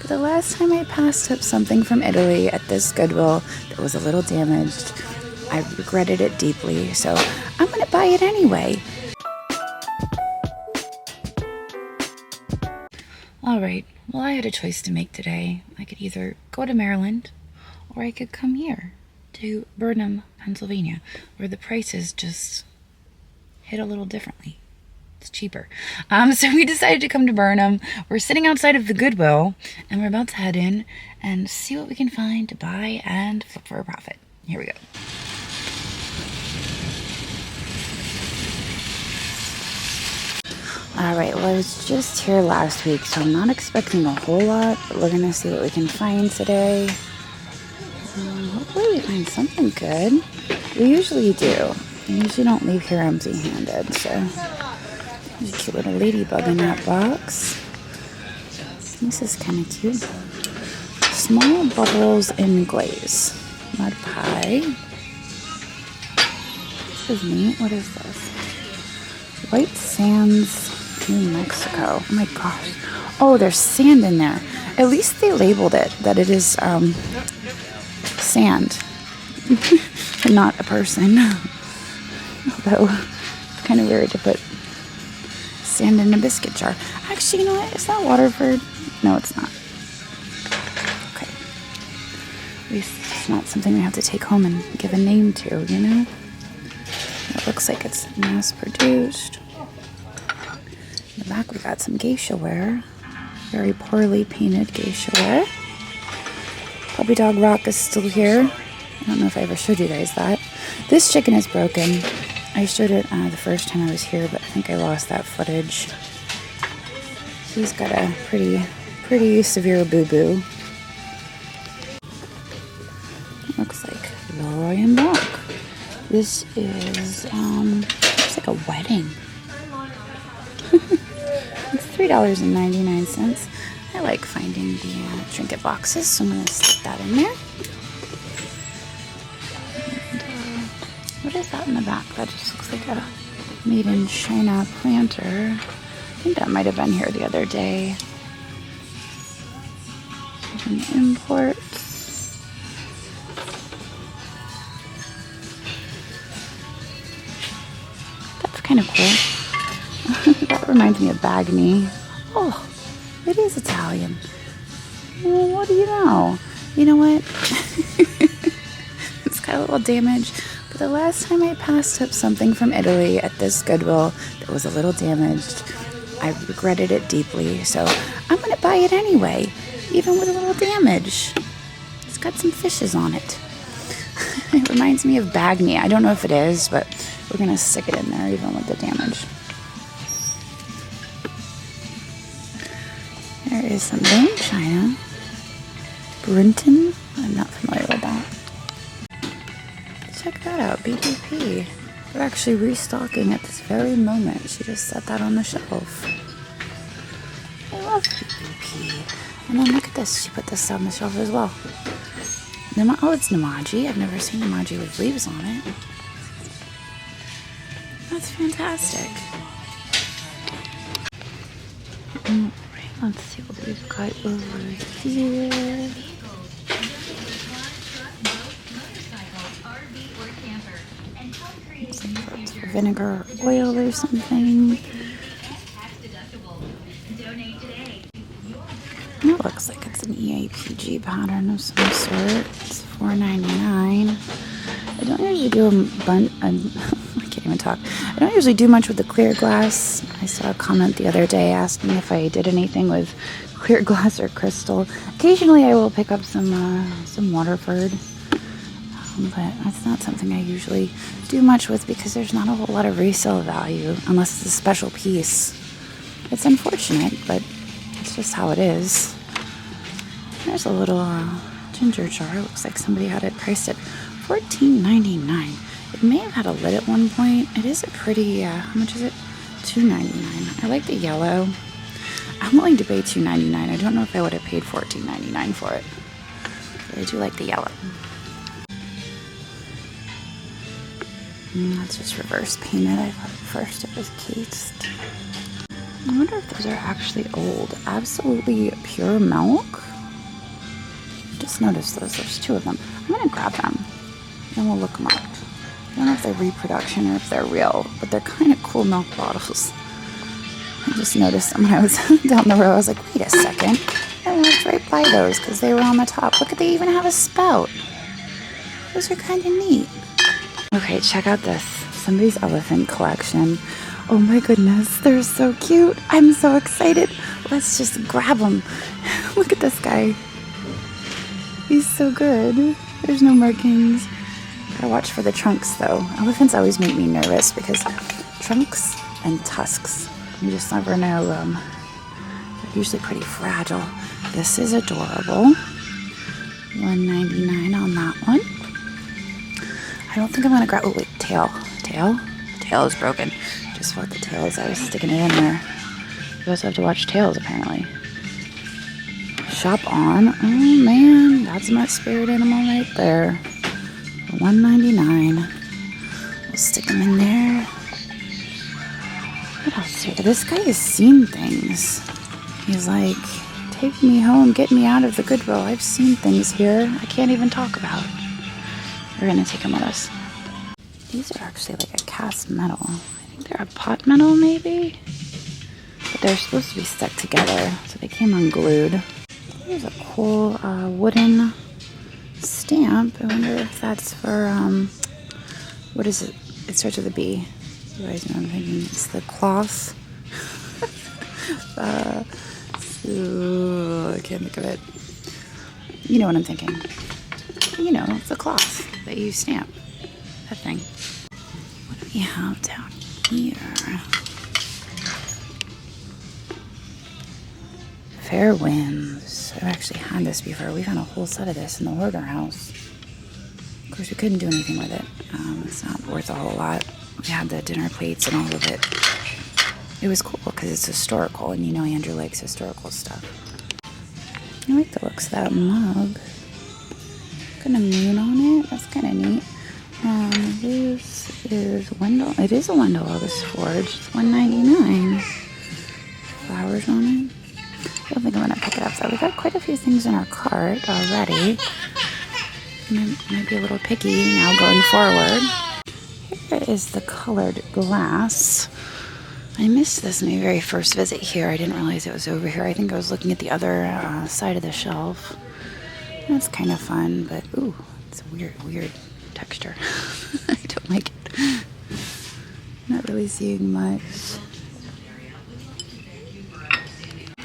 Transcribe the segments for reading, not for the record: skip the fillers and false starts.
but the last time I passed up something from Italy at this Goodwill that was a little damaged, I regretted it deeply, so I'm gonna buy it anyway. Alright, well, I had a choice to make today. I could either go to Maryland, or I could come here to Burnham, Pennsylvania, where the prices just hit a little differently. It's cheaper. So we decided to come to Burnham. We're sitting outside of the Goodwill, and we're about to head in and see what we can find to buy and flip for a profit. Here we go. Alright, well, I was just here last week, so I'm not expecting a whole lot, but we're gonna see what we can find today. Hopefully we find something good. We usually do. We usually don't leave here empty-handed, so there's a cute little ladybug in that box. This is kind of cute. Small bubbles in glaze. Mud pie. This is neat. What is this? White Sands, New Mexico. Oh my gosh. Oh, there's sand in there. At least they labeled it that it is sand. And not a person. Although, it's kind of weird to put sand in a biscuit jar. Actually, you know what? Is that Waterford? No, it's not. Okay. At least it's not something we have to take home and give a name to, you know? It looks like it's mass-produced. In the back, we got some geisha ware. Very poorly painted geisha ware. Puppy Dog Rock is still here. I don't know if I ever showed you guys that. This chicken is broken. I showed it the first time I was here, but I think I lost that footage. He's got a pretty severe boo-boo. It looks like Leroy and Blanc. This is, looks like a wedding. It's $3.99. I like finding the trinket boxes, so I'm going to stick that in there. What is that in the back? That just looks like a made in China planter. I think that might have been here the other day. An import. That's kind of cool. That reminds me of Bagni. Oh, it is Italian. Well, what do you know? You know what? It's got a little damage. But the last time I passed up something from Italy at this Goodwill that was a little damaged, I regretted it deeply, so I'm gonna buy it anyway, even with a little damage. It's got some fishes on it. It reminds me of Bagni. I don't know if it is, but we're gonna stick it in there even with the damage. There is some bone china. Brinton. I'm not familiar with that. Check that out, BBP. They're actually restocking at this very moment. She just set that on the shelf. I love BBP. And then look at this. She put this on the shelf as well. Oh, it's Namaji. I've never seen Namaji with leaves on it. That's fantastic. Alright, let's see what we've got over here. Vinegar or oil or something. It looks like it's an EAPG pattern of some sort. It's $4.99. I don't usually do I can't even talk. I don't usually do much with the clear glass. I saw a comment the other day asking if I did anything with clear glass or crystal. Occasionally I will pick up some Waterford. But that's not something I usually do much with because there's not a whole lot of resale value unless it's a special piece. It's unfortunate, but it's just how it is. There's a little ginger jar. It looks like somebody had it priced at $14.99. It may have had a lid at one point. It is a pretty, how much is it? $2.99. I like the yellow. I'm willing to pay $2.99. I don't know if I would have paid $14.99 for it. But I do like the yellow. That's just reverse painted. I thought at first it was cased. I wonder if those are actually old. Absolutely pure milk. Just noticed those. There's 2 of them. I'm gonna grab them and we'll look them up. I don't know if they're reproduction or if they're real, but they're kind of cool milk bottles. I just noticed them when I was down the road. I was like, wait a second. I walked right by those because they were on the top. Look, they even have a spout. Those are kind of neat. Okay, check out this. Somebody's elephant collection. Oh my goodness, they're so cute. I'm so excited. Let's just grab them. Look at this guy. He's so good. There's no markings. Gotta watch for the trunks though. Elephants always make me nervous because trunks and tusks, you just never know. They're usually pretty fragile. This is adorable. $1.99 on that one. I don't think I'm gonna grab. Oh wait, tail. Tail is broken. Just felt the tail as I was sticking it in there. You also have to watch tails apparently. Shop on. Oh man, that's my spirit animal right there. $1.99. We'll stick them in there. What else here? This guy has seen things. He's like, take me home, get me out of the Goodwill. I've seen things here I can't even talk about. We're gonna take them with us. These are actually like a cast metal. I think they're a pot metal maybe? But they're supposed to be stuck together, so they came unglued. Here's a cool wooden stamp. I wonder if that's for, what is it? It starts with a B. You guys know what I'm thinking. It's the cloth. I can't think of it. You know what I'm thinking. You know, it's a cloth that you stamp. That thing. What do we have down here? Fair winds. I've actually had this before. We've had a whole set of this in the hoarder house. Of course, we couldn't do anything with it. It's not worth a whole lot. We had the dinner plates and all of it. It was cool because it's historical, and you know Andrew likes historical stuff. I like the looks of that mug. Got a moon on it. That's kind of neat. This is Wendell. It is a Wendell August Forge. It's $1.99. Flowers on it. I don't think I'm gonna pick it up though. We got quite a few things in our cart already. Might be a little picky now going forward. Here is the colored glass. I missed this my very first visit here. I didn't realize it was over here. I think I was looking at the other side of the shelf. That's kind of fun, but ooh, it's a weird texture. I don't like it. Not really seeing much.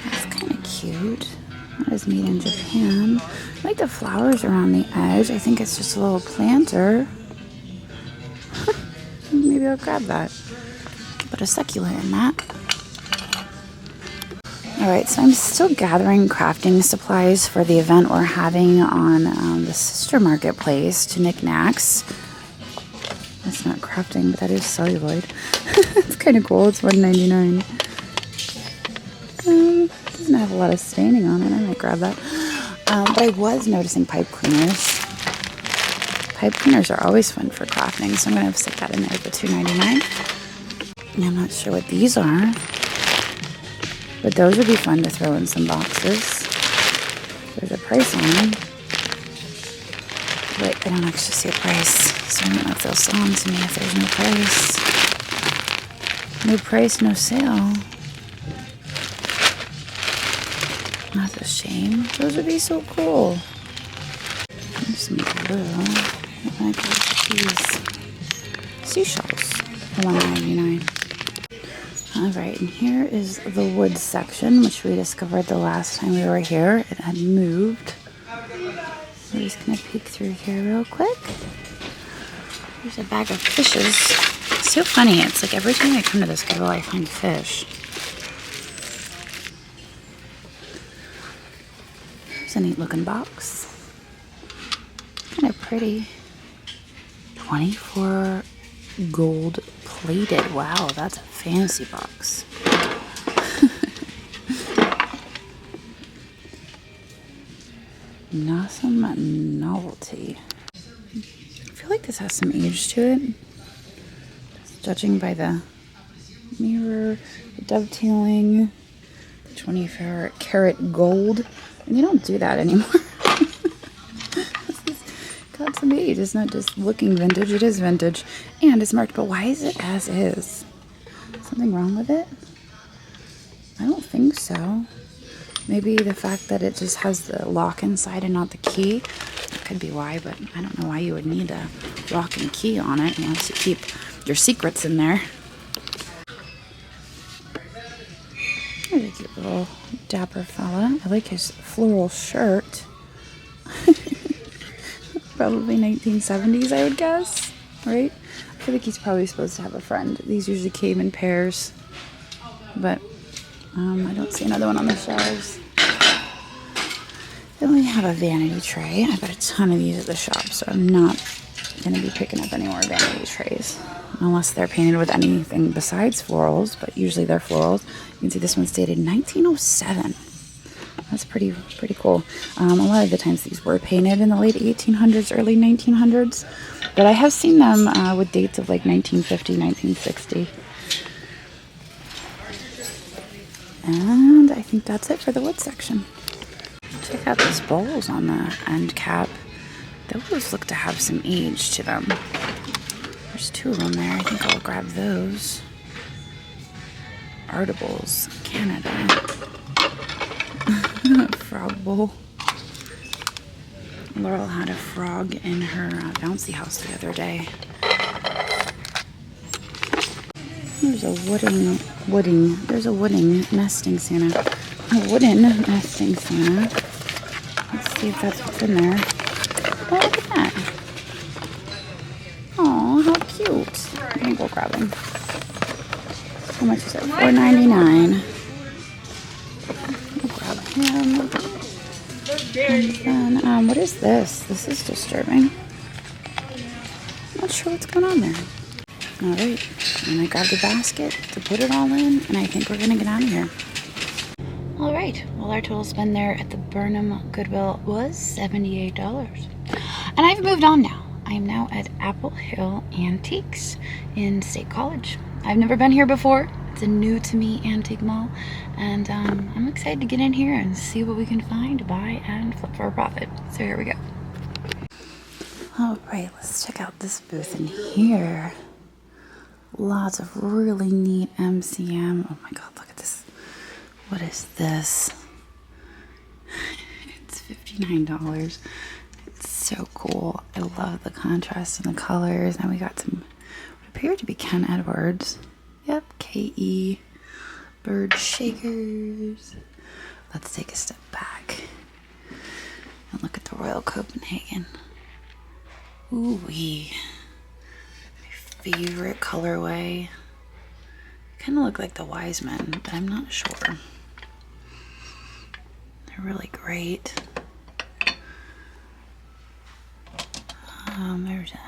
That's kind of cute. That is made in Japan. I like the flowers around the edge. I think it's just a little planter. Maybe I'll grab that. Put a succulent in that. Alright, so I'm still gathering crafting supplies for the event we're having on the sister marketplace to knickknacks. That's not crafting, but that is celluloid. It's kind of cool. It's $1.99. Doesn't have a lot of staining on it. I might grab that. But I was noticing pipe cleaners. Pipe cleaners are always fun for crafting, so I'm going to stick that in there for $2.99. And I'm not sure what these are, but those would be fun to throw in some boxes. There's a price on them, but I don't actually see a price, so I don't know if they'll sell them to me if there's no price. No price, no sale. That's a shame. Those would be so cool. There's some blue. I like these seashells for $1.99. Alright, and here is the wood section, which we discovered the last time we were here. It had moved. We're just going to peek through here real quick. There's a bag of fishes. It's so funny. It's like every time I come to this Goodwill, I find fish. It's a neat looking box. Kind of pretty. 24 gold plated. Wow, that's a fancy box. Awesome novelty. I feel like this has some age to it. Just judging by the mirror, the dovetailing, the 24 karat gold. And they don't do that anymore. It's amazing. It's not just looking vintage, it is vintage. And it's marked, but why is it as is? Something wrong with it? I don't think so. Maybe the fact that it just has the lock inside and not the key. That could be why, but I don't know why you would need a lock and key on it unless you keep your secrets in there. There's a cute little dapper fella. I like his floral shirt. Probably 1970s, I would guess, right? I feel like he's probably supposed to have a friend. These usually came in pairs, but I don't see another one on the shelves. They only have a vanity tray. I got a ton of these at the shop, so I'm not going to be picking up any more vanity trays. Unless they're painted with anything besides florals, but usually they're florals. You can see this one's dated 1907. That's pretty cool. A lot of the times these were painted in the late 1800s, early 1900s. But I have seen them with dates of like 1950, 1960. And I think that's it for the wood section. Check out these bowls on the end cap. Those look to have some age to them. There's two of them there. I think I'll grab those. Artables, Canada. Frog bowl. Laurel had a frog in her bouncy house the other day. There's a wooden nesting Santa. A wooden nesting Santa. Let's see if that's what's in there. Oh, look at that. Aw, how cute. I think we'll grab him. How much is it? $4.99. We'll grab him. And then, what is this? This is disturbing. I'm not sure what's going on there. Alright, and I grabbed a basket to put it all in, and I think we're going to get out of here. Alright, well our total spend there at the Burnham Goodwill was $78. And I've moved on now. I am now at Apple Hill Antiques in State College. I've never been here before. It's a new to me antique mall, and I'm excited to get in here and see what we can find, buy, and flip for a profit. So here we go. Alright, let's check out this booth in here. Lots of really neat MCM. Oh my god, look at this. What is this? It's $59. It's so cool. I love the contrast in the colors. And we got some what appear to be Ken Edwards. Yep, KE. Bird shakers. Let's take a step back and look at the Royal Copenhagen. Ooh-wee. Favorite colorway. Kind of look like the Wise Men, but I'm not sure. They're really great. There's a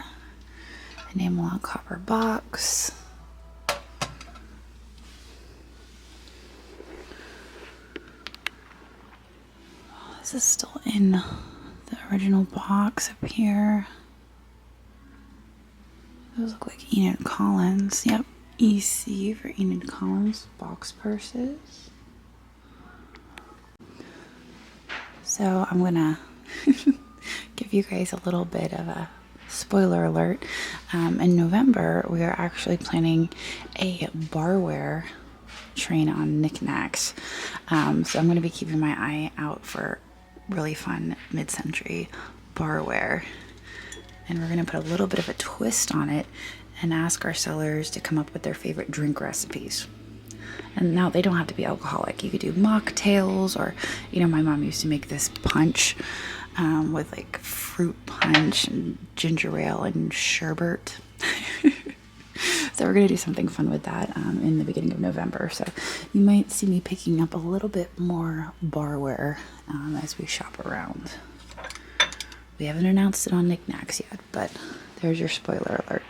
enamel on copper box. Oh, this is still in the original box up here. Those look like Enid Collins. Yep, EC for Enid Collins box purses. So I'm gonna give you guys a little bit of a spoiler alert. In November, we are actually planning a barware train on knickknacks. So I'm gonna be keeping my eye out for really fun mid-century barware. And we're going to put a little bit of a twist on it and ask our sellers to come up with their favorite drink recipes. And now they don't have to be alcoholic. You could do mocktails, or, you know, my mom used to make this punch with like fruit punch and ginger ale and sherbet. So we're going to do something fun with that in the beginning of November. So you might see me picking up a little bit more barware as we shop around. We haven't announced it on knickknacks yet, but there's your spoiler alert.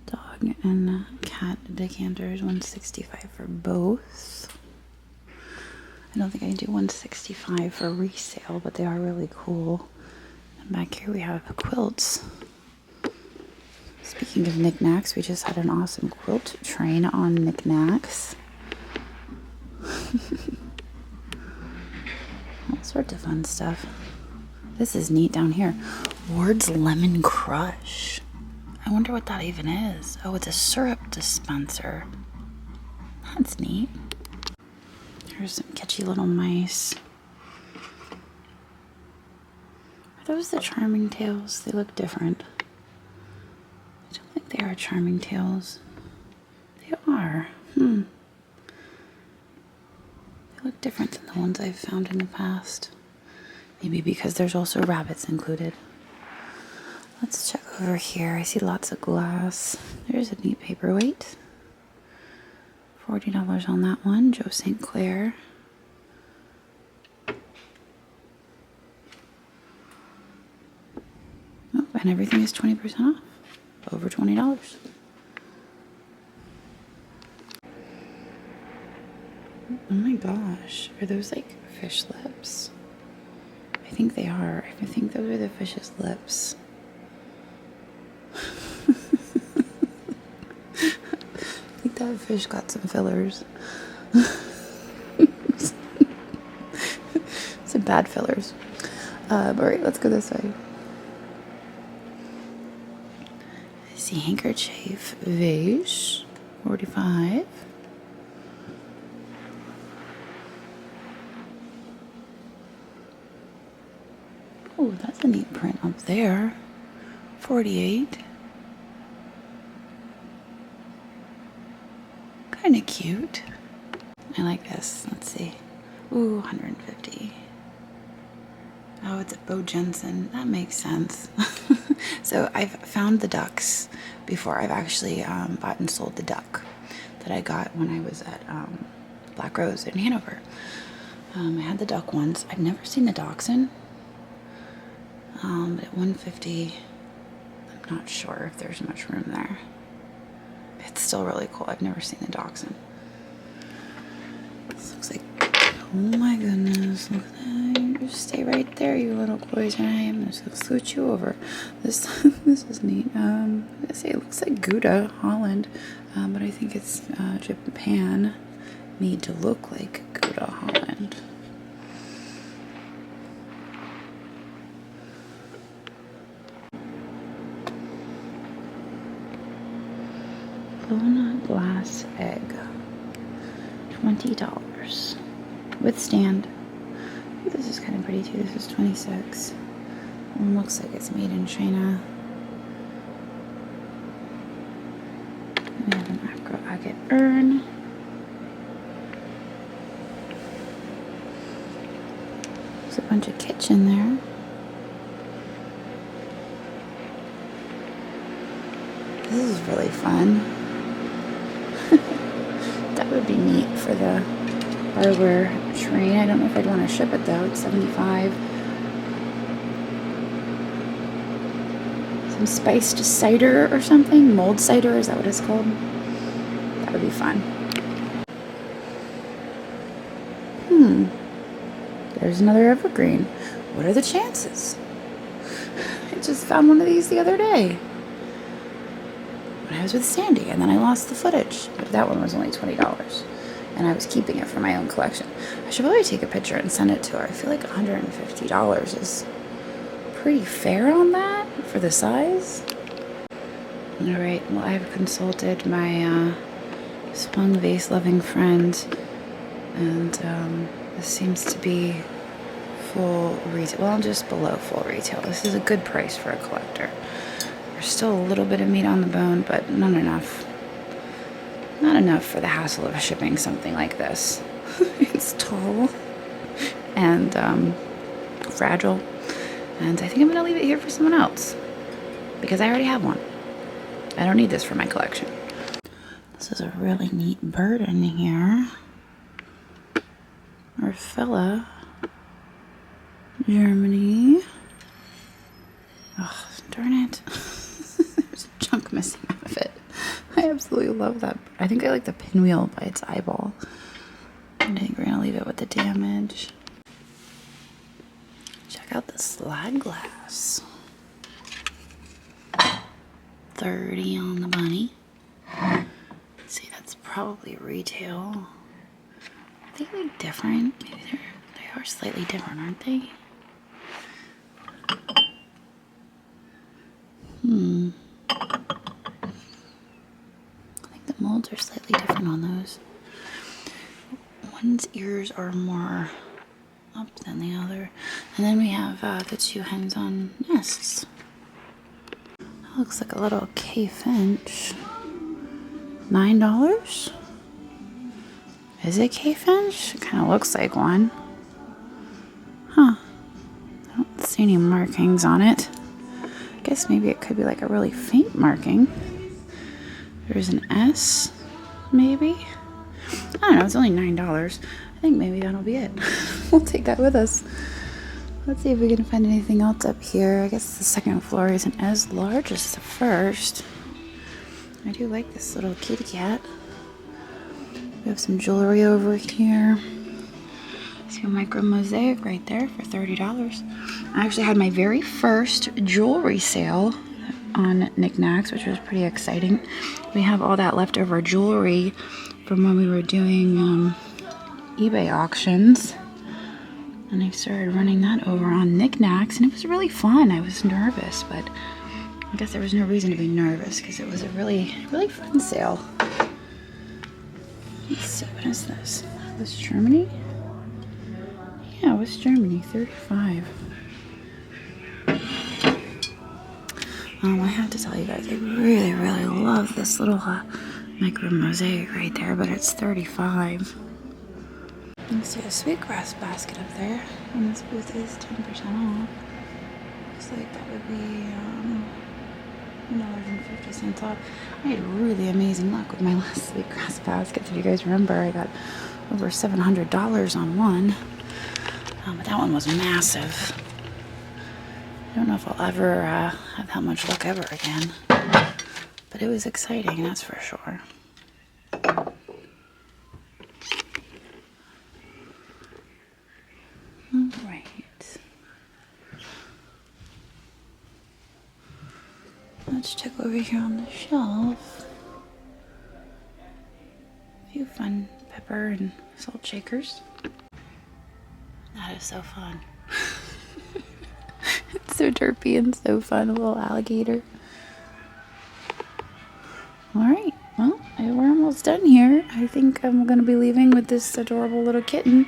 Dog and cat decanters, $165 for both. I don't think I do $165 for resale, but they are really cool. And back here we have quilts. Speaking of knickknacks, we just had an awesome quilt train on knickknacks. That's sorts of fun stuff. This is neat down here. Ward's Lemon Crush. I wonder what that even is. Oh, it's a syrup dispenser. That's neat. Here's some catchy little mice. Are those the Charming Tales? They look different. I don't think they are Charming Tales. They are. They look different than the ones I've found in the past. Maybe because there's also rabbits included. Let's check over here. I see lots of glass. There's a neat paperweight. $40 on that one. Joe St. Clair. Oh, and everything is 20% off. Over $20. Oh my gosh. Are those like fish lips? I think they are. I think those are the fish's lips. I think that fish got some fillers. Some bad fillers. Alright, let's go this way. I see handkerchief vase, 45. Oh, that's a neat print up there. 48. Kind of cute. I like this. Let's see. Ooh, 150. Oh, it's a Bo Jensen. That makes sense. So I've found the ducks before. I've actually bought and sold the duck that I got when I was at Black Rose in Hanover. I had the duck once. I've never seen the dachshund. But at 150, I'm not sure if there's much room there. It's still really cool. I've never seen the dachshund. This looks like, oh my goodness, look at that. You just stay right there, you little poison. I am just gonna switch you over. This is neat. I say it looks like Gouda, Holland, but I think it's Japan made to look like Gouda, Holland. Donut glass egg, $20 with stand. Ooh, this is kind of pretty too. This is 26. One looks like it's made in China. We have an acro agate urn. There's a bunch of kitchen there. This is really fun. That would be neat for the hardware train. I don't know if I'd want to ship it though. It's 75. Some spiced cider or something. Mulled cider, is that what it's called? That would be fun. There's another evergreen. What are the chances? I just found one of these the other day when I was with Sandy, and then I lost the footage. But that one was only $20, and I was keeping it for my own collection. I should probably take a picture and send it to her. I feel like $150 is pretty fair on that for the size. Alright, well, I've consulted my swung vase loving friend, and this seems to be full retail. Well, just below full retail. This is a good price for a collector. There's still a little bit of meat on the bone, but not enough. Not enough for the hassle of shipping something like this. It's tall and fragile, and I think I'm gonna leave it here for someone else because I already have one. I don't need this for my collection. This is a really neat bird in here. Orfella, Germany. Oh, darn it. There's a chunk missing out of it. I absolutely love that. I think I like the pinwheel by its eyeball. I think we're gonna leave it with the damage. Check out the slag glass. 30 on the bunny. Let's see, that's probably retail. Are they like different? Maybe they They are slightly different, aren't they? I think the molds are slightly different on those. One's ears are more up than the other. And then we have the two hens on nests. That looks like a little K-finch. $9? Is it K-finch? It kind of looks like one. Huh. I don't see any markings on it. I guess maybe it could be like a really faint marking. There's an S, maybe? I don't know, it's only $9. I think maybe that'll be it. We'll take that with us. Let's see if we can find anything else up here. I guess the second floor isn't as large as the first. I do like this little kitty cat. We have some jewelry over here. See a micro mosaic right there for $30. I actually had my very first jewelry sale on Knickknacks, which was pretty exciting. We have all that leftover jewelry from when we were doing eBay auctions. And I started running that over on Knickknacks, and it was really fun. I was nervous, but I guess there was no reason to be nervous because it was a really, really fun sale. Let's see, what is this? West Germany? Yeah, West Germany, 35. I have to tell you guys, I really, really love this little micro mosaic right there, but it's 35. You see a sweetgrass basket up there, and this booth is 10% off. Looks like that would be $1.50 off. I had really amazing luck with my last sweetgrass baskets. If you guys remember, I got over $700 on one, but that one was massive. I don't know if I'll ever have that much luck ever again, but it was exciting, that's for sure. Alright. Let's check over here on the shelf. A few fun pepper and salt shakers. That is so fun. It's so derpy and so fun, a little alligator. Alright, well, we're almost done here. I think I'm going to be leaving with this adorable little kitten.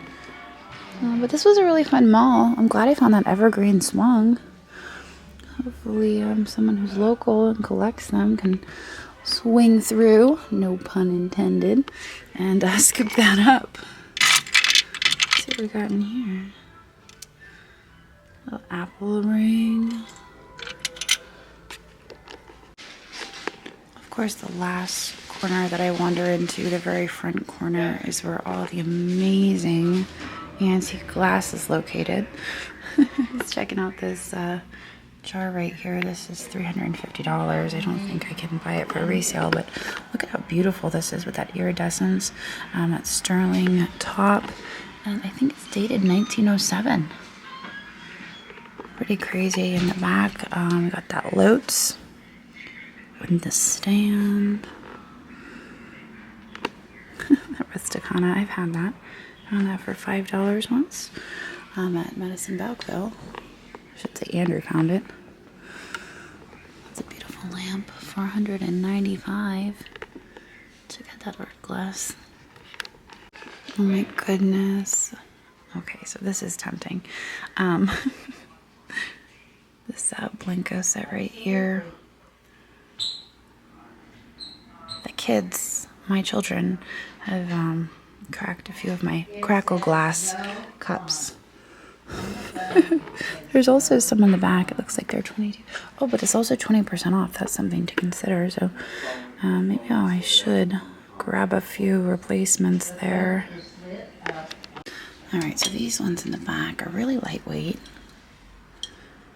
But this was a really fun mall. I'm glad I found that evergreen swung. Hopefully someone who's local and collects them can swing through, no pun intended, and scoop that up. Let's see what we got in here. Little apple ring. Of course, the last corner that I wander into, the very front corner, is where all the amazing antique glass is located. Just checking out this jar right here. This is $350. I don't think I can buy it for resale, but look at how beautiful this is with that iridescence, that sterling top, and I think it's dated 1907. Pretty crazy. In the back, we got that Lotz with the stand. That Rusticana, I've had that. Found that for $5 once at Madison Belleville. I should say Andrew found it. It's a beautiful lamp, $495. Check out that art glass. Oh my goodness. Okay, so this is tempting. This Blanco set right here. The kids, my children, have cracked a few of my crackle glass cups. There's also some on the back. It looks like they're 22. Oh, but it's also 20% off. That's something to consider. So maybe I should grab a few replacements there. Alright, so these ones in the back are really lightweight.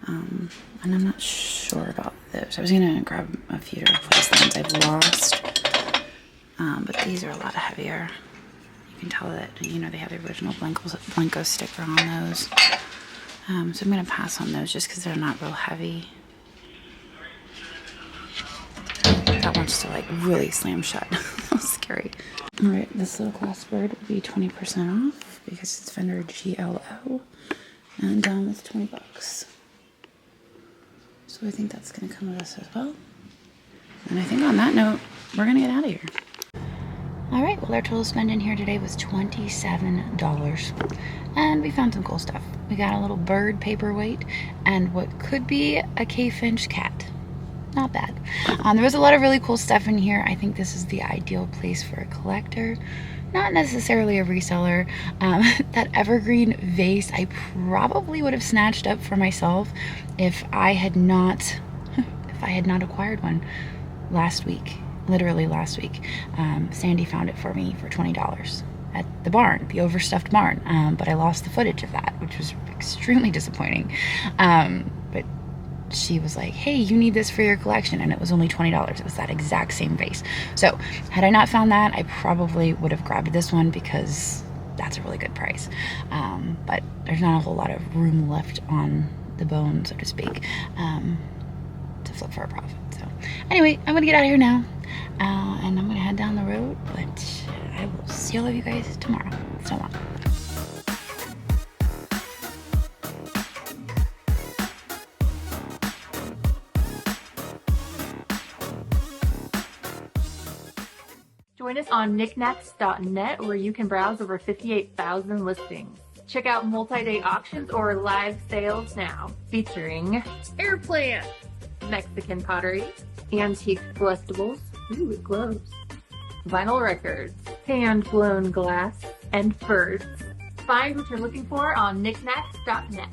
And I'm not sure about those. I was going to grab a few to replace the ones I've lost. But these are a lot heavier. You can tell that, you know, they have the original Blanco sticker on those. So I'm going to pass on those just because they're not real heavy. That one much to like really slam shut. That was scary. All right, this little glass bird will be 20% off because it's vendor GLO, and it's 20 bucks. So I think that's gonna come with us as well. And I think on that note, we're gonna get out of here. All right, well, our total spend in here today was $27, and we found some cool stuff. We got a little bird paperweight and what could be a K-Finch cat. Not bad. There was a lot of really cool stuff in here. I think this is the ideal place for a collector, not necessarily a reseller. That evergreen vase I probably would have snatched up for myself if I had not acquired one last week. Literally last week. Sandy found it for me for $20 at the barn, the overstuffed barn. But I lost the footage of that, which was extremely disappointing. But she was like, hey, you need this for your collection. And it was only $20. It was that exact same vase. So had I not found that, I probably would have grabbed this one because that's a really good price. But there's not a whole lot of room left on the bone, so to speak, to flip for a profit. So anyway, I'm gonna get out of here now. And I'm gonna head down the road, but I will see all of you guys tomorrow. So long. Join us on knickknacks.net where you can browse over 58,000 listings. Check out multi-day auctions or live sales now, featuring air plants, Mexican pottery, antique collectibles, ooh, it glows, vinyl records, hand-blown glass, and birds. Find what you're looking for on knickknacks.net.